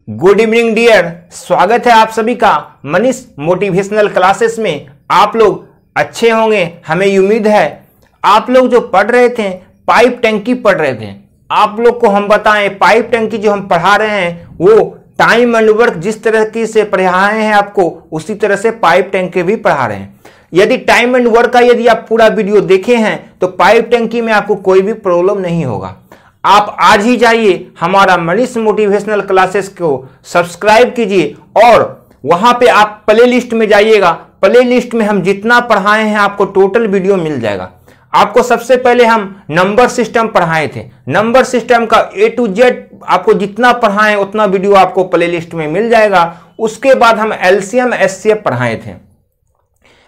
Good evening dear, स्वागत है आप सभी का मनीष मोटिवेशनल क्लासेस में। आप लोग अच्छे होंगे, हमें उम्मीद है। आप लोग जो पढ़ रहे थे पाइप टंकी पढ़ रहे थे, आप लोग को हम बताएं पाइप टंकी जो हम पढ़ा रहे हैं वो टाइम एंड वर्क जिस तरह से पढ़ाए हैं आपको उसी तरह से पाइप टंकी भी पढ़ा रहे हैं। यदि टाइम एंड वर्क का यदि आप पूरा वीडियो देखे हैं तो पाइप टंकी में आपको कोई भी प्रॉब्लम नहीं होगा। आप आज ही जाइए हमारा मनीष मोटिवेशनल क्लासेस को सब्सक्राइब कीजिए और वहां पे आप प्ले लिस्ट में जाइएगा। प्ले लिस्ट में हम जितना पढ़ाए हैं आपको टोटल वीडियो मिल जाएगा। आपको सबसे पहले हम नंबर सिस्टम पढ़ाए थे, नंबर सिस्टम का A to Z आपको जितना पढ़ाए उतना वीडियो आपको प्ले लिस्ट में मिल जाएगा। उसके बाद हम LCM SCF पढ़ाए थे,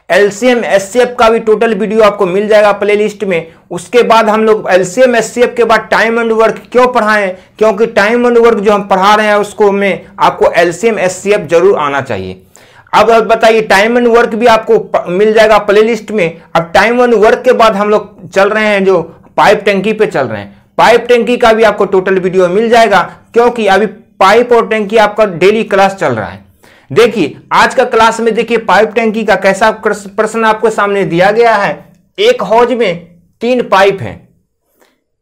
LCM SCF का भी टोटल वीडियो आपको मिल जाएगा प्ले लिस्ट में। उसके बाद हम लोग LCM SCF के बाद टाइम एंड वर्क क्यों पढ़ाएं, क्योंकि टाइम एंड वर्क जो हम पढ़ा रहे हैं उसको में आपको LCM SCF जरूर आना चाहिए। अब बताइए टाइम एंड वर्क भी आपको मिल जाएगा प्ले लिस्ट में। अब टाइम एंड वर्क के बाद हम लोग चल रहे हैं जो पाइप टंकी पे चल रहे हैं, पाइप टंकी का भी आपको टोटल वीडियो मिल जाएगा क्योंकि अभी पाइप और टंकी आपका डेली क्लास चल रहा है। देखिए आज का क्लास में देखिए पाइप टंकी का कैसा प्रश्न आपको सामने दिया गया है। एक हौज में 3 पाइप हैं।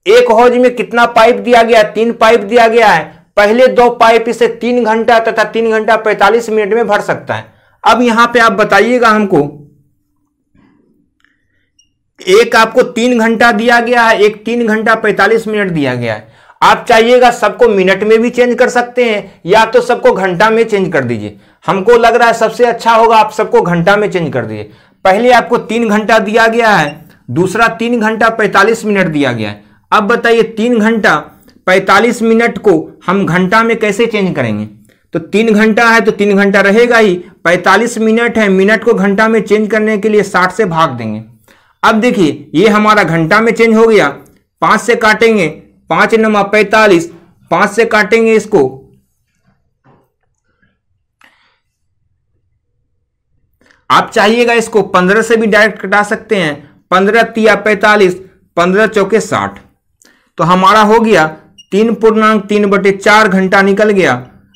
एक हौज में कितना पाइप दिया गया? 3 पाइप दिया गया है। पहले 2 पाइप इसे 3 घंटा तथा 3 घंटा 45 मिनट में भर सकता है। अब यहां पे आप बताइएगा हमको, एक आपको 3 घंटा दिया गया है, एक 3 घंटा 45 मिनट दिया गया है। आप चाहिएगा सबको मिनट में भी चेंज कर सकते हैं या तो सबको घंटा में चेंज कर दीजिए। हमको लग रहा है सबसे अच्छा होगा आप सबको घंटा में चेंज कर दीजिए। पहले आपको 3 घंटा दिया गया है, दूसरा 3 घंटा 45 मिनट दिया गया है। अब बताइए 3 घंटा 45 मिनट को हम घंटा में कैसे चेंज करेंगे? तो 3 घंटा है तो 3 घंटा रहेगा ही, 45 मिनट है, मिनट को घंटा में चेंज करने के लिए 60 से भाग देंगे। अब देखिए ये हमारा घंटा में चेंज हो गया। 5 से काटेंगे, 5 × 45, 5 से काटेंगे इसको, आप चाहिएगा इसको 15 से भी डायरेक्ट कटा सकते हैं। 15 × 45, 15 × 60, तो हमारा हो गया 3.3/4 घंटा निकल गया।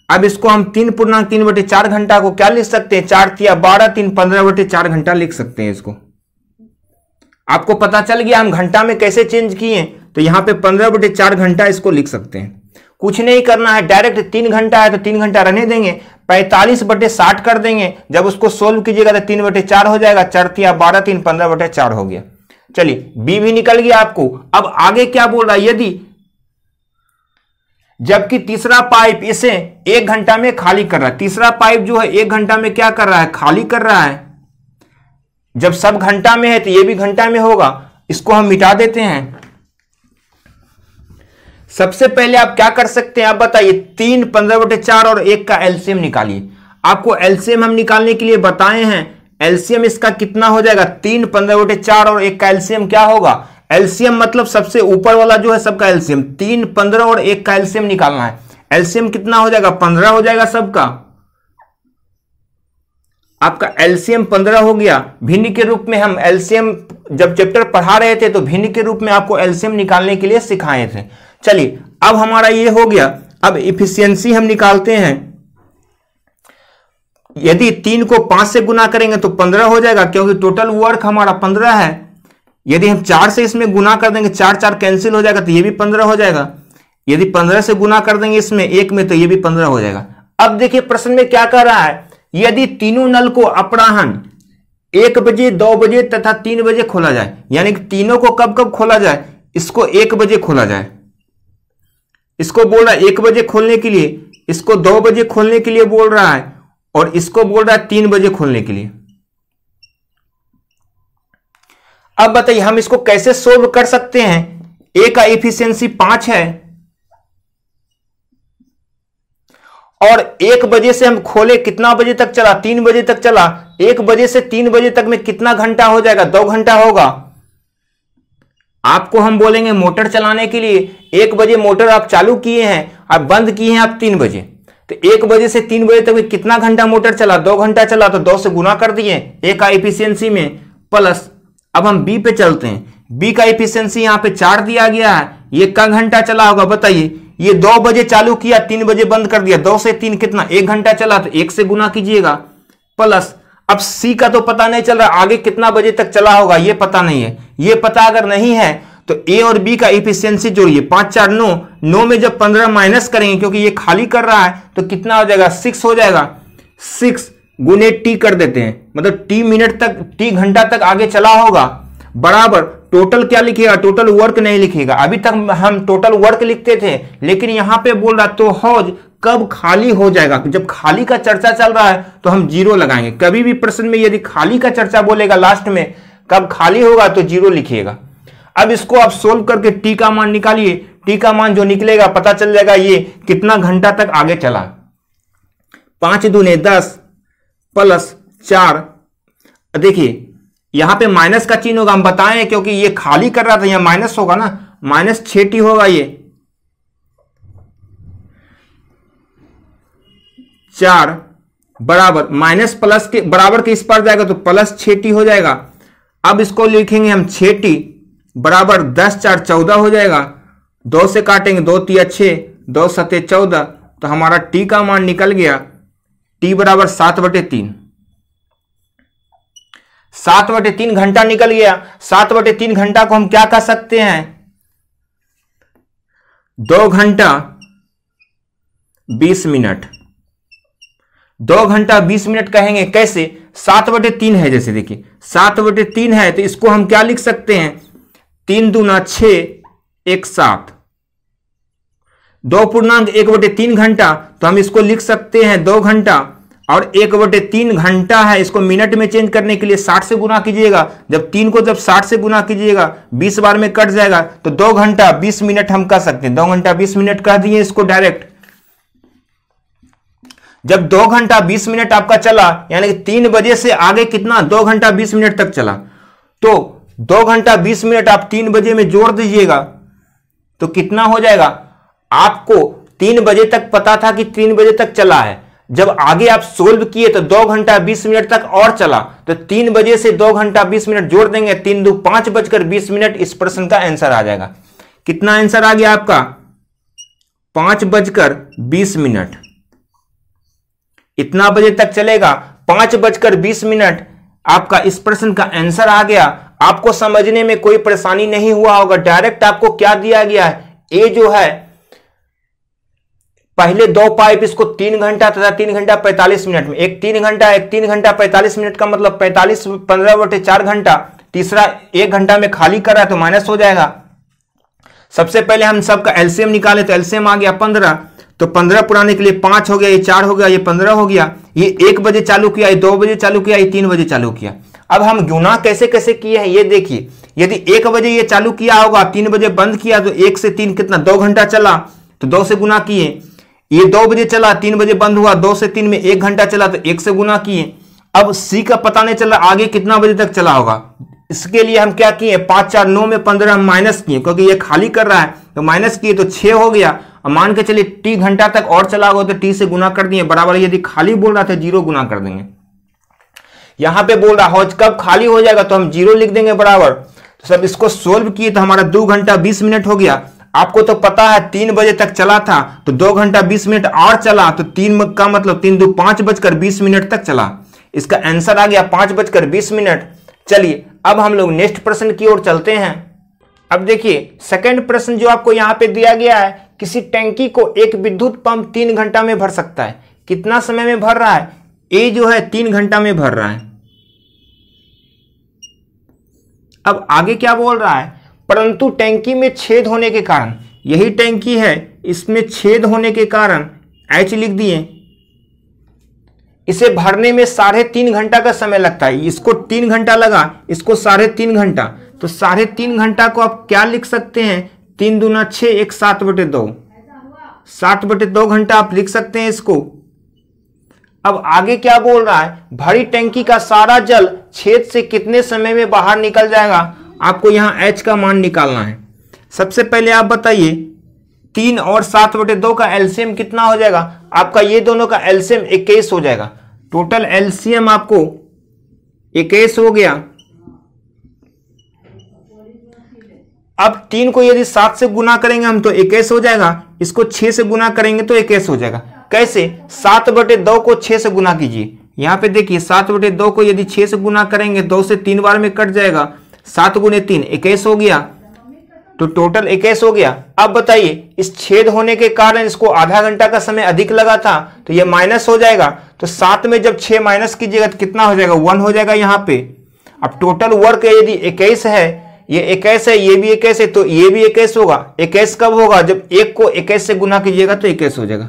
अब इसको हम 3.3/4 घंटा को क्या लिख सकते हैं? 4 × 12, 3 15/4 घंटा लिख सकते हैं। इसको आपको पता चल गया हम घंटा में कैसे चेंज किए, तो यहां पे 15/4 घंटा इसको लिख सकते हैं। कुछ नहीं करना है, डायरेक्ट 3 घंटा है तो 3 घंटा रहने देंगे, 45/60 कर देंगे। जब उसको सोल्व कीजिएगा तो 3/4 हो जाएगा। 4 × 12, 3 15/4 हो गया। चलिए बी भी निकल गया आपको। अब आगे क्या बोल रहा है? यदि जबकि तीसरा पाइप इसे 1 घंटा में खाली कर रहा है, तीसरा पाइप जो है 1 घंटा में क्या कर रहा है? खाली कर रहा है। जब सब घंटा में है तो ये भी घंटा में होगा। इसको हम मिटा देते हैं। सबसे पहले आप क्या कर सकते हैं? आप बताइए 3 15/4 और 1 का एलसीएम निकालिए। आपको एलसीएम हम निकालने के लिए बताए हैं। एलसीएम इसका कितना हो जाएगा? 3 15/4 और 1 का एलसीएम क्या होगा? एलसीएम मतलब सबसे ऊपर वाला जो है सबका एलसीएम, 3 15 और 1 का एलसीएम निकालना है। एलसीएम कितना हो जाएगा? 15 हो जाएगा सबका। आपका एलसीएम 15 हो गया। भिन्न के रूप में हम एलसीएम जब चैप्टर पढ़ा रहे थे तो भिन्न के रूप में आपको एलसीएम निकालने के लिए सिखाए थे। चलिए अब हमारा ये हो गया। अब इफिशियंसी हम निकालते हैं। यदि 3 को 5 से गुना करेंगे तो 15 हो जाएगा क्योंकि टोटल वर्क हमारा 15 है। यदि हम 4 से इसमें गुना कर देंगे, 4 4 कैंसिल हो जाएगा तो ये भी 15 हो जाएगा। यदि 15 से गुना कर देंगे इसमें 1 में तो ये भी 15 हो जाएगा। अब देखिए प्रश्न में क्या कर रहा है? यदि तीनों नल को अपराह्न 1 बजे, 2 बजे तथा 3 बजे खोला जाए, यानी कि तीनों को कब कब खोला जाए? इसको 1 बजे खोला जाए। इसको बोल रहा है 1 बजे खोलने के लिए, इसको 2 बजे खोलने के लिए बोल रहा है और इसको बोल रहा है 3 बजे खोलने के लिए। अब बताइए हम इसको कैसे सोल्व कर सकते हैं? ए का एफिशिएंसी 5 है और 1 बजे से हम खोले, कितना बजे तक चला? 3 बजे तक चला। 1 बजे से 3 बजे तक में कितना घंटा हो जाएगा? 2 घंटा होगा। आपको हम बोलेंगे मोटर चलाने के लिए 1 बजे मोटर आप चालू किए हैं, आप बंद किए हैं आप 3 बजे, तो 1 बजे से 3 बजे तक में कितना घंटा मोटर चला? 2 घंटा चला, तो 2 से गुना कर दिए ए का एफिशिएंसी में प्लस। अब हम बी पे चलते हैं। बी का एफिशिएंसी यहां पे 4 दिया गया है। ये का घंटा चला होगा बताइए? ये 2 बजे चालू किया, 3 बजे बंद कर दिया, 2 से 3 कितना, 1 घंटा चला, तो 1 से गुना कीजिएगा प्लस। अब सी का तो पता नहीं चल रहा, आगे कितना बजे तक चला होगा ये पता नहीं है। ये पता अगर नहीं है तो ए और बी का इफिशियंसी जोड़िए, 5 4 9, 9 में जब 15 माइनस करेंगे क्योंकि ये खाली कर रहा है तो कितना हो जाएगा, 6 हो जाएगा। 6 गुने टी कर देते हैं, मतलब टी मिनट तक, टी घंटा तक आगे चला होगा, बराबर टोटल क्या लिखेगा, टोटल वर्क नहीं लिखेगा। अभी तक हम टोटल वर्क लिखते थे, लेकिन यहां पे बोल रहा तो हौज कब खाली हो जाएगा। जब खाली का चर्चा चल रहा है तो हम 0 लगाएंगे। कभी भी प्रश्न में यदि खाली का चर्चा बोलेगा लास्ट में, कब खाली होगा तो 0 लिखिएगा। अब इसको आप सोल्व करके टी का मान निकालिए, टी का मान जो निकलेगा पता चल जाएगा ये कितना घंटा तक आगे चला। 5 दूने 10 प्लस 4, देखिए यहां पे माइनस का चिन्ह होगा, हम बताएं क्योंकि ये खाली कर रहा था, यहां माइनस होगा ना, माइनस 6t होगा ये, 4 बराबर माइनस प्लस के बराबर के इस पर जाएगा तो प्लस 6t हो जाएगा। अब इसको लिखेंगे हम 6t बराबर 10 4 14 हो जाएगा, 2 से काटेंगे 2 3 6, 2 7 14, तो हमारा t का मान निकल गया, t बराबर 7/3, 7/3 घंटा निकल गया। 7/3 घंटा को हम क्या कह सकते हैं, 2 घंटा 20 मिनट, 2 घंटा 20 मिनट कहेंगे। कैसे, 7/3 है, जैसे देखिए 7/3 है तो इसको हम क्या लिख सकते हैं, 3 दूना 6 1 7, 2.1/3 घंटा, तो हम इसको लिख सकते हैं 2 घंटा, और 1/3 घंटा है, इसको मिनट में चेंज करने के लिए 60 से गुना कीजिएगा। जब 3 को जब 60 से गुना कीजिएगा 20 बार में कट जाएगा, तो 2 घंटा 20 मिनट हम कह सकते हैं। 2 घंटा 20 मिनट कह दिए इसको डायरेक्ट। जब 2 घंटा 20 मिनट आपका चला, यानी कि 3 बजे से आगे कितना, 2 घंटा 20 मिनट तक चला, तो 2 घंटा 20 मिनट आप 3 बजे में जोड़ दीजिएगा तो कितना हो जाएगा। आपको 3 बजे तक पता था कि 3 बजे तक चला है, जब आगे आप सोल्व किए तो 2 घंटा 20 मिनट तक और चला, तो 3 बजे से 2 घंटा 20 मिनट जोड़ देंगे, 3 2 5:20 इस प्रश्न का आंसर आ जाएगा। कितना आंसर आ गया आपका, 5:20, इतना बजे तक चलेगा, 5:20 आपका इस प्रश्न का आंसर आ गया। आपको समझने में कोई परेशानी नहीं हुआ होगा, डायरेक्ट आपको क्या दिया गया है, ए जो है पहले 2 पाइप, इसको 3 घंटा तथा 3 घंटा 45 मिनट में, एक 3 घंटा 45 मिनट का मतलब 45 15/4 घंटा, तीसरा 1 घंटा में खाली कर रहा है तो माइनस हो जाएगा। सबसे पहले हम सबका एलसीएम निकाले तो एलसीएम आ गया 15, तो 15 पुराने के लिए 5 हो गया, ये 4 हो गया, ये 15 हो गया। ये 1 बजे चालू किया, ये 2 बजे चालू किया, ये 3 बजे चालू किया। अब हम गुना कैसे कैसे किए हैं ये देखिए, यदि 1 बजे ये चालू किया होगा, 3 बजे बंद किया, तो 1 से 3 कितना, 2 घंटा चला, तो 2 से गुना किए। ये 2 बजे चला, 3 बजे बंद हुआ, 2 से 3 में 1 घंटा चला, तो 1 से गुना किए। अब सी का पता नहीं चला आगे कितना बजे तक चला होगा, इसके लिए हम क्या किए, 5 4 9 में 15 हम माइनस किए, क्योंकि ये खाली कर रहा है तो माइनस किए तो 6 हो गया। अब मान के चलिए टी घंटा तक और चला होगा तो टी से गुना कर दिए, बराबर यदि खाली बोल रहा था 0 गुना कर देंगे। यहां पे बोल रहा हौज कब खाली हो जाएगा तो हम 0 लिख देंगे बराबर। तो सब इसको सोल्व किए तो हमारा 2 घंटा 20 मिनट हो गया। आपको तो पता है 3 बजे तक चला था, तो 2 घंटा 20 मिनट और चला, तो 3 का मतलब 3 2 5:20 तक चला। इसका आंसर आ गया 5:20। चलिए अब हम लोग नेक्स्ट प्रश्न की ओर चलते हैं। अब देखिए सेकंड प्रश्न जो आपको यहां पे दिया गया है, किसी टैंकी को एक विद्युत पंप 3 घंटा में भर सकता है। कितना समय में भर रहा है, ए जो है 3 घंटा में भर रहा है। अब आगे क्या बोल रहा है, परंतु टैंकी में छेद होने के कारण, यही टैंकी है, इसमें छेद होने के कारण एच लिख दिए, इसे भरने में 3.5 घंटा का समय लगता है। इसको 3 घंटा लगा, इसको 3.5 घंटा, तो 3.5 घंटा को आप क्या लिख सकते हैं, 3 दूना 6 1 7/2, 7/2 घंटा आप लिख सकते हैं इसको। अब आगे क्या बोल रहा है, भरी टैंकी का सारा जल छेद से कितने समय में बाहर निकल जाएगा। आपको यहां एच का मान निकालना है। सबसे पहले आप बताइए 3 और 7/2 का एलसीएम कितना हो जाएगा। आपका ये दोनों का एलसीएम 21 हो जाएगा। टोटल एलसीएम आपको 21 हो गया। अब 3 को यदि 7 से गुना करेंगे हम तो 21 हो जाएगा, इसको 6 से गुना करेंगे तो 21 हो जाएगा। कैसे? 7/2 को 6 से गुना कीजिए। यहां पे देखिए 7/2 को यदि 6 से गुना करेंगे 2 से 3 बार में कट जाएगा, 7 गुने 3 21 हो गया, तो टोटल 21 हो गया। अब बताइए इस छेद होने के कारण इसको आधा घंटा का समय अधिक लगा था तो ये माइनस हो जाएगा। तो 7 में जब 6 माइनस कीजिएगा तो कितना हो जाएगा? 1 हो जाएगा यहाँ पे। अब टोटल वर्क यदि 21 है, ये 21 है, ये भी 21 है, तो ये भी 21 होगा। 21 कब होगा? जब 1 को 21 से गुना कीजिएगा तो 21 हो जाएगा।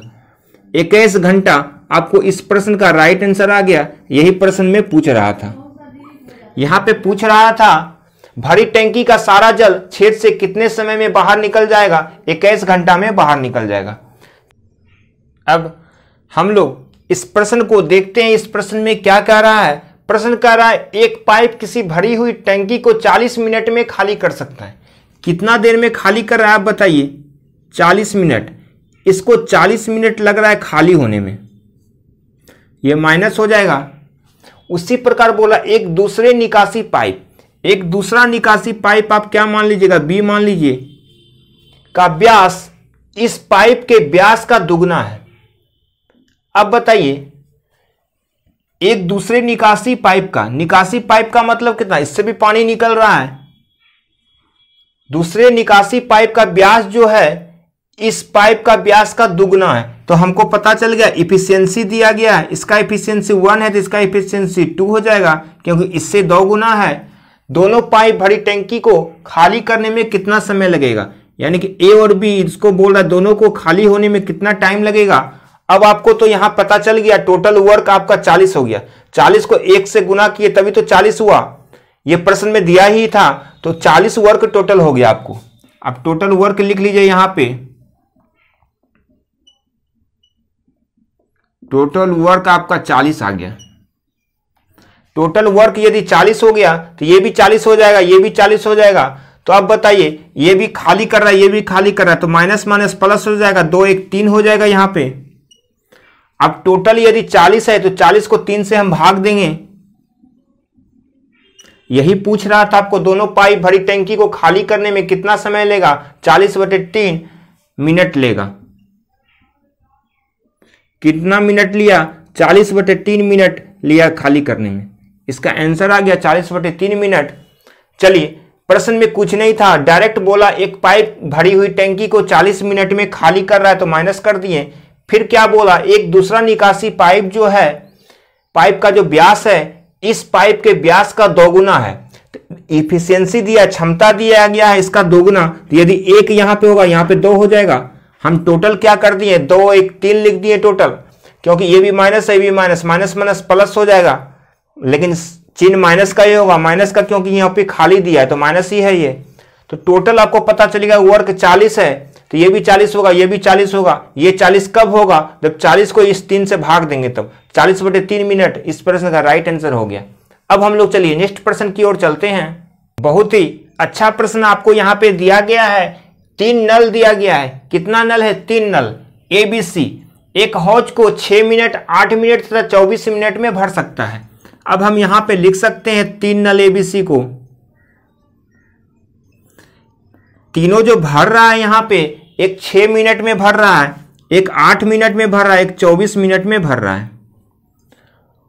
21 घंटा आपको इस प्रश्न का राइट आंसर आ गया। यही प्रश्न में पूछ रहा था। यहां पे पूछ रहा था भरी टंकी का सारा जल छेद से कितने समय में बाहर निकल जाएगा? 21 घंटा में बाहर निकल जाएगा। अब हम लोग इस प्रश्न को देखते हैं। इस प्रश्न में क्या कह रहा है? प्रश्न कह रहा है एक पाइप किसी भरी हुई टंकी को 40 मिनट में खाली कर सकता है। कितना देर में खाली कर रहा है आप बताइए? 40 मिनट। इसको 40 मिनट लग रहा है खाली होने में, यह माइनस हो जाएगा। उसी प्रकार बोला एक दूसरे निकासी पाइप, एक दूसरा निकासी पाइप आप क्या मान लीजिएगा? बी मान लीजिए, का व्यास इस पाइप के व्यास का दुगना है। अब बताइए एक दूसरे निकासी पाइप का मतलब कितना? इससे भी पानी निकल रहा है। दूसरे निकासी पाइप का व्यास जो है इस पाइप का व्यास का दुगना है। तो हमको पता चल गया, इफिशियंसी दिया गया है, इसका इफिशियंसी 1 है तो इसका इफिशियंसी 2 हो जाएगा, क्योंकि इससे 2 गुना है। दोनों पाइप भरी टंकी को खाली करने में कितना समय लगेगा? यानी कि ए और बी इसको बोल रहा है दोनों को खाली होने में कितना टाइम लगेगा। अब आपको तो यहां पता चल गया टोटल वर्क आपका 40 हो गया। 40 को 1 से गुना किए तभी तो 40 हुआ, ये प्रश्न में दिया ही था। तो 40 वर्क टोटल हो गया आपको। अब टोटल वर्क लिख लीजिए यहां पे, टोटल वर्क आपका 40 आ गया। टोटल वर्क यदि 40 हो गया तो ये भी 40 हो जाएगा, ये भी 40 हो जाएगा। तो अब बताइए ये भी खाली कर रहा है, ये भी खाली कर रहा है, तो माइनस माइनस प्लस हो जाएगा, 2 1 3 हो जाएगा यहां पे। अब टोटल यदि 40 है तो 40 को 3 से हम भाग देंगे। यही पूछ रहा था आपको, दोनों पाइप भरी टंकी को खाली करने में कितना समय लेगा? 40/3 मिनट लेगा। कितना मिनट लिया? 40/3 मिनट लिया खाली करने में। इसका आंसर आ गया 40/3 मिनट। चलिए प्रश्न में कुछ नहीं था, डायरेक्ट बोला एक पाइप भरी हुई टंकी को 40 मिनट में खाली कर रहा है तो माइनस कर दिए। फिर क्या बोला? एक दूसरा निकासी पाइप जो है, पाइप का जो व्यास है इस पाइप के व्यास का 2 गुना है। इफिशियंसी दिया, क्षमता दिया गया है इसका 2 गुना। तो यदि 1 यहां पे होगा, यहां पे 2 हो जाएगा। हम टोटल क्या कर दिए? 2 1 3 लिख दिए टोटल, क्योंकि ये भी माइनस है, ये भी माइनस, माइनस माइनस प्लस हो जाएगा, लेकिन चिन्ह माइनस का ही होगा, माइनस का, क्योंकि यहाँ पे खाली दिया है तो माइनस ही है ये। तो टोटल आपको पता चलेगा वर्क 40 है तो ये भी 40 होगा, ये भी 40 होगा। ये 40 कब होगा? जब 40 को इस 3 से भाग देंगे तब। 40/3 मिनट इस प्रश्न का राइट आंसर हो गया। अब हम लोग चलिए नेक्स्ट प्रश्न की ओर चलते हैं। बहुत ही अच्छा प्रश्न आपको यहाँ पे दिया गया है। 3 नल दिया गया है। कितना नल है? 3 नल ABC एक हौज को 6 मिनट 8 मिनट तथा 24 मिनट में भर सकता है। अब हम यहां पे लिख सकते हैं 3 नल ABC को, तीनों जो भर रहा है यहां पे, एक 6 मिनट में भर रहा है, एक 8 मिनट में भर रहा है, एक 24 मिनट में भर रहा है।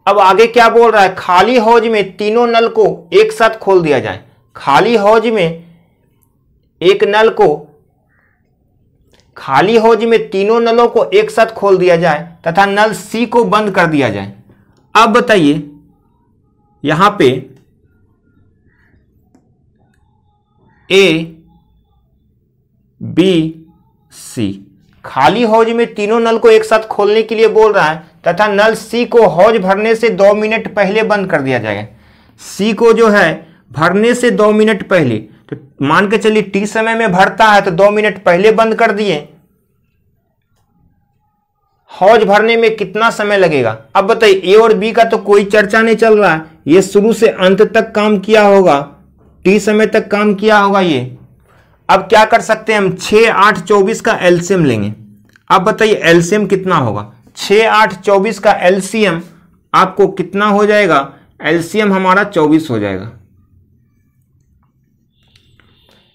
अब आगे क्या बोल रहा है? खाली हौज में तीनों नल को एक साथ खोल दिया जाए। खाली हौज में एक नल को, खाली हौज में तीनों नलों को एक साथ खोल दिया जाए तथा नल C को बंद कर दिया जाए। अब बताइए यहां पे A B C, खाली हौज में तीनों नल को एक साथ खोलने के लिए बोल रहा है तथा नल C को हौज भरने से 2 मिनट पहले बंद कर दिया जाएगा। C को जो है भरने से 2 मिनट पहले, तो मान के चलिए T समय में भरता है तो 2 मिनट पहले बंद कर दिए। हौज भरने में कितना समय लगेगा? अब बताइए A और B का तो कोई चर्चा नहीं चल रहा है, ये शुरू से अंत तक काम किया होगा, T समय तक काम किया होगा ये। अब क्या कर सकते हैं हम? 6 8 24 का एलसीएम लेंगे। अब बताइए एलसीएम कितना होगा? 6 8 24 का एलसीएम आपको कितना हो जाएगा? एलसीएम हमारा 24 हो जाएगा।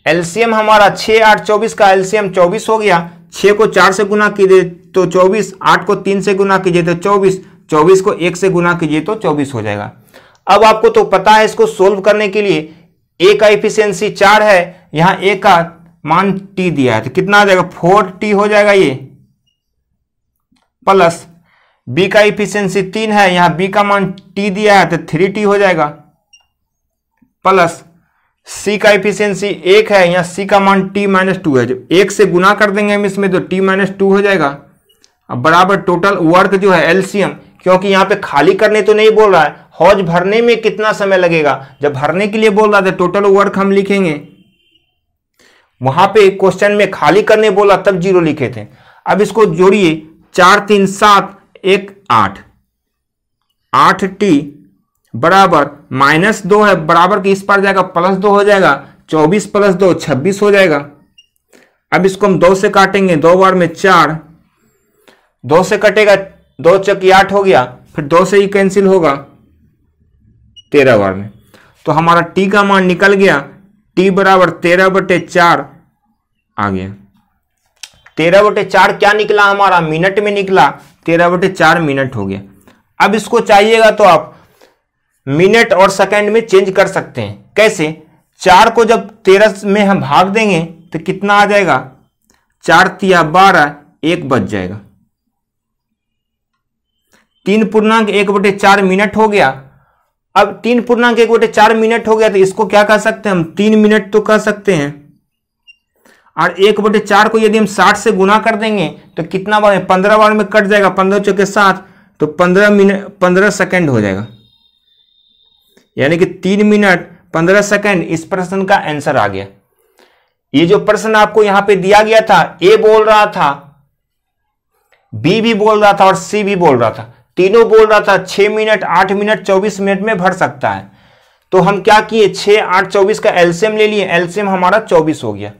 एलसीएम हमारा 6 8 24 का एलसीएम 24 हो गया। 6 को 4 से गुना कीजिए तो 24, 8 को 3 से गुना कीजिए तो 24, 24 को 1 से गुना कीजिए तो 24 हो जाएगा। अब आपको तो पता है इसको सोल्व करने के लिए ए का एफिशिएंसी 4 है, यहां ए का मान टी दिया है तो कितना आ जाएगा 4t हो जाएगा ये, प्लस बी का एफिशिएंसी 3 है, यहां बी का मान टी दिया है तो 3t हो जाएगा, प्लस सी का एफिशिएंसी 1 है, यहां सी का मान t - 2 है। जब 1 से गुना कर देंगे हम इसमें तो t - 2 हो जाएगा। अब बराबर टोटल वर्क जो है एलसीएम, क्योंकि यहां पे खाली करने तो नहीं बोल रहा है, हौज भरने में कितना समय लगेगा, जब भरने के लिए बोल रहा था टोटल वर्क हम लिखेंगे, वहां पे क्वेश्चन में खाली करने बोला तब 0 लिखे थे। अब इसको जोड़िए, 4 3 7 1 8, 8t बराबर -2 है, बराबर के इस पार जाएगा +2 हो जाएगा, 24 + 2 26 हो जाएगा। अब इसको हम 2 से काटेंगे, 2 बार में 4, 2 से कटेगा 2 चौकी 8 हो गया, फिर 2 से ही कैंसिल होगा 13 बार में, तो हमारा t का मान निकल गया, t बराबर 13/4 आ गया। 13/4 क्या निकला हमारा, मिनट में निकला, 13/4 मिनट हो गया। अब इसको चाहिएगा तो आप मिनट और सेकंड में चेंज कर सकते हैं। कैसे, 4 को जब 13 में हम भाग देंगे तो कितना आ जाएगा, 4 तिया 12, 1 बच जाएगा, 3.1/4 मिनट हो गया। अब 3.1/4 मिनट हो गया तो इसको क्या कह सकते हैं हम, 3 मिनट तो कह सकते हैं। और 1/4 को यदि हम 60 से गुना कर देंगे तो कितना बार, 15 बार में कट जाएगा, 15 चौके 7 तो 15 सेकंड हो जाएगा, यानी कि 3 मिनट 15 सेकंड इस प्रश्न का आंसर आ गया। ये जो प्रश्न आपको यहां पे दिया गया था, ए बोल रहा था, बी भी बोल रहा था और सी भी बोल रहा था, तीनों बोल रहा था 6 मिनट 8 मिनट 24 मिनट में भर सकता है। तो हम क्या किए, 6 8 24 का एलसीएम ले लिए, एलसीएम हमारा 24 हो गया।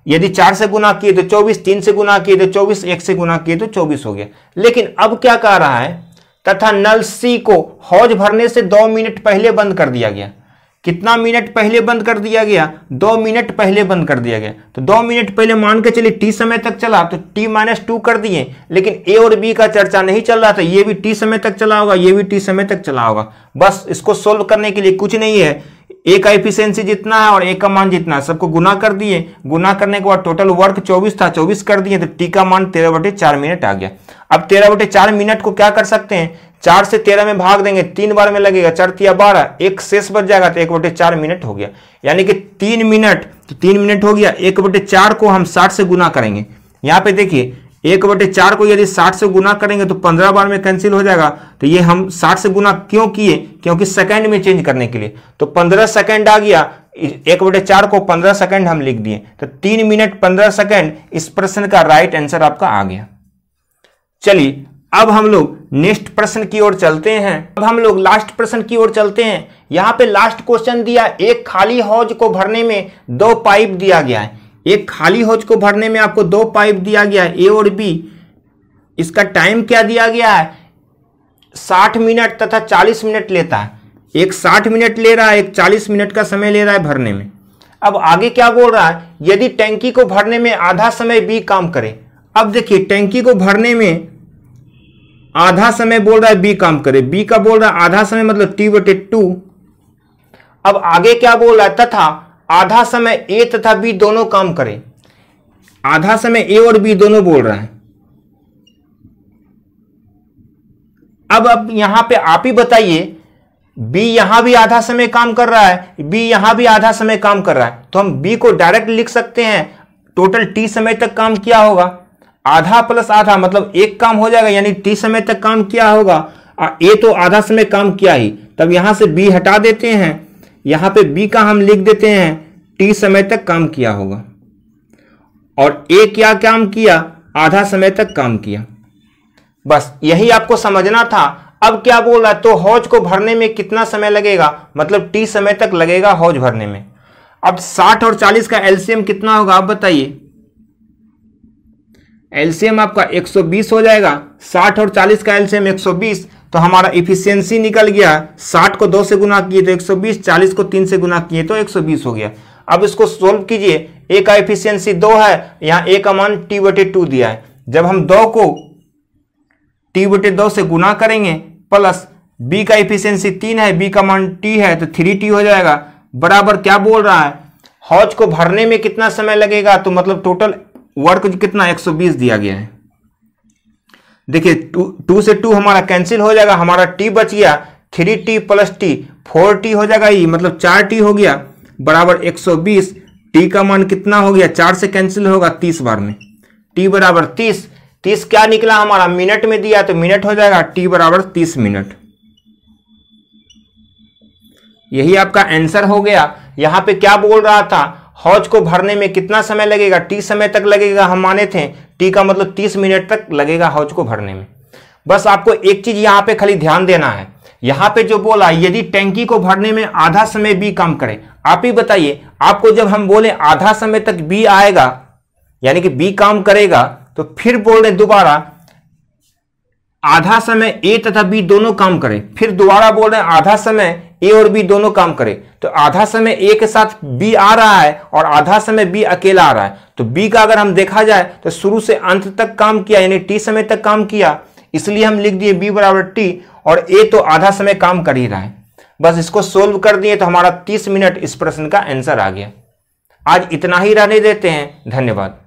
यदि 4 से गुना किए तो 24, 3 से गुना किए तो 24, 1 से गुना किए तो 24 हो गया। लेकिन अब क्या कह रहा है, तथा नल सी को हौज भरने से 2 मिनट पहले बंद कर दिया गया। कितना मिनट पहले बंद कर दिया गया, 2 मिनट पहले बंद कर दिया गया। तो 2 मिनट पहले मान के चलिए टी समय तक चला तो t - 2 कर दिए, लेकिन ए और बी का चर्चा नहीं चल रहा था, ये भी टी समय तक चला होगा, ये भी टी समय तक चला होगा। बस इसको सोल्व करने के लिए कुछ नहीं है, ए का एफिशिएंसी जितना है और ए का मान जितना है सबको गुना कर दिए, गुना करने के बाद टोटल वर्क 24 था, 24 कर दिए तो टी का मान 13/4 मिनट आ गया। अब 13/4 मिनट को क्या कर सकते हैं, 4 से 13 में भाग देंगे, 3 बार में लगेगा, 4 तिया 12, 1 शेष बच जाएगा तो 1/4 मिनट हो गया, यानी कि 3 मिनट, तो 3 मिनट हो गया। 1/4 को हम 60 से गुना करेंगे, यहाँ पे देखिए 1/4 को यदि 60 से गुना करेंगे तो 15 बार में कैंसिल हो जाएगा। तो ये हम 60 से गुना क्यों किए, क्योंकि सेकंड में चेंज करने के लिए, तो 15 सेकंड आ गया, 1/4 को 15 सेकंड हम लिख दिए, तो 3 मिनट 15 सेकंड इस प्रश्न का राइट आंसर आपका आ गया। चलिए अब हम लोग नेक्स्ट प्रश्न की ओर चलते हैं। अब हम लोग लास्ट प्रश्न की ओर चलते हैं। यहाँ पे लास्ट क्वेश्चन दिया, एक खाली हौज को भरने में 2 पाइप दिया गया है। एक खाली हौज को भरने में आपको 2 पाइप दिया गया है, ए और बी। इसका टाइम क्या दिया गया है, 60 मिनट तथा 40 मिनट लेता है। एक 60 मिनट ले रहा है, एक 40 मिनट का समय ले रहा है भरने में। अब आगे क्या बोल रहा है, यदि टैंकी को भरने में आधा समय बी काम करे। अब देखिए टैंकी को भरने में आधा समय बोल रहा है बी काम करे, बी का बोल रहा है आधा समय मतलब t/2। अब आगे क्या बोल रहा है, तथा आधा समय ए तथा बी दोनों काम करे। आधा समय ए और बी दोनों बोल रहा है। अब यहां पे आप ही बताइए, बी यहां भी आधा समय काम कर रहा है, बी यहां भी आधा समय काम कर रहा है, तो हम बी को डायरेक्ट लिख सकते हैं, टोटल टी समय तक काम किया होगा, आधा प्लस आधा मतलब 1 काम हो जाएगा, यानी टी समय तक काम किया होगा। ए तो आधा समय काम किया ही, तब यहां से बी हटा देते हैं, यहां पे बी का हम लिख देते हैं टी समय तक काम किया होगा, और ए क्या काम किया, आधा समय तक काम किया। बस यही आपको समझना था। अब क्या बोल रहा है, तो हौज को भरने में कितना समय लगेगा, मतलब टी समय तक लगेगा हौज भरने में। अब 60 और 40 का एलसीएम कितना होगा आप बताइए। एलसीएम आपका 120 हो जाएगा। 60 और 40 का एलसीएम 120, तो हमारा इफिशियंसी निकल गया। 60 को 2 से गुना किए तो 120, 40 को 3 से गुना किए तो 120 हो गया। अब इसको सोल्व कीजिए, ए का एफिशिएंसी 2 है, यहां ए का मान t/2 दिया है। जब हम 2 को t/2 से गुना करेंगे प्लस बी का एफिशिएंसी 3 है, बी का मान t है तो 3t हो जाएगा, बराबर क्या बोल रहा है, हौज को भरने में कितना समय लगेगा, तो मतलब टोटल वर्क कितना 120 दिया गया है। देखिए 2 से 2 हमारा कैंसिल हो जाएगा, हमारा t बच गया 3t प्लस t 4t हो जाएगा, ये मतलब 4t हो गया बराबर 120। t का मान कितना हो गया, 4 से कैंसिल होगा 30 बार में, t बराबर 30। 30 क्या निकला हमारा, मिनट में दिया तो मिनट हो जाएगा, t बराबर 30 मिनट। यही आपका आंसर हो गया। यहां पे क्या बोल रहा था, हौज को भरने में कितना समय लगेगा, t समय तक लगेगा, हम माने थे t का मतलब 30 मिनट तक लगेगा हौज को भरने में। बस आपको एक चीज यहां पे खाली ध्यान देना है, यहां पे जो बोला यदि टैंकी को भरने में आधा समय बी काम करे, आप ही बताइए, आपको जब हम बोले आधा समय तक बी आएगा यानी कि बी काम करेगा, तो फिर बोल रहे दोबारा आधा समय ए तथा बी दोनों काम करे, फिर दोबारा बोल रहे हैं आधा समय ए और बी दोनों काम करे, तो आधा समय ए के साथ बी आ रहा है और आधा समय बी अकेला आ रहा है। तो बी का अगर हम देखा जाए तो शुरू से अंत तक काम किया यानी टी समय तक काम किया, इसलिए हम लिख दिए बी बराबर टी, और ए तो आधा समय काम कर ही रहा है। बस इसको सोल्व कर दिए तो हमारा 30 मिनट इस प्रश्न का आंसर आ गया। आज इतना ही रहने देते हैं, धन्यवाद।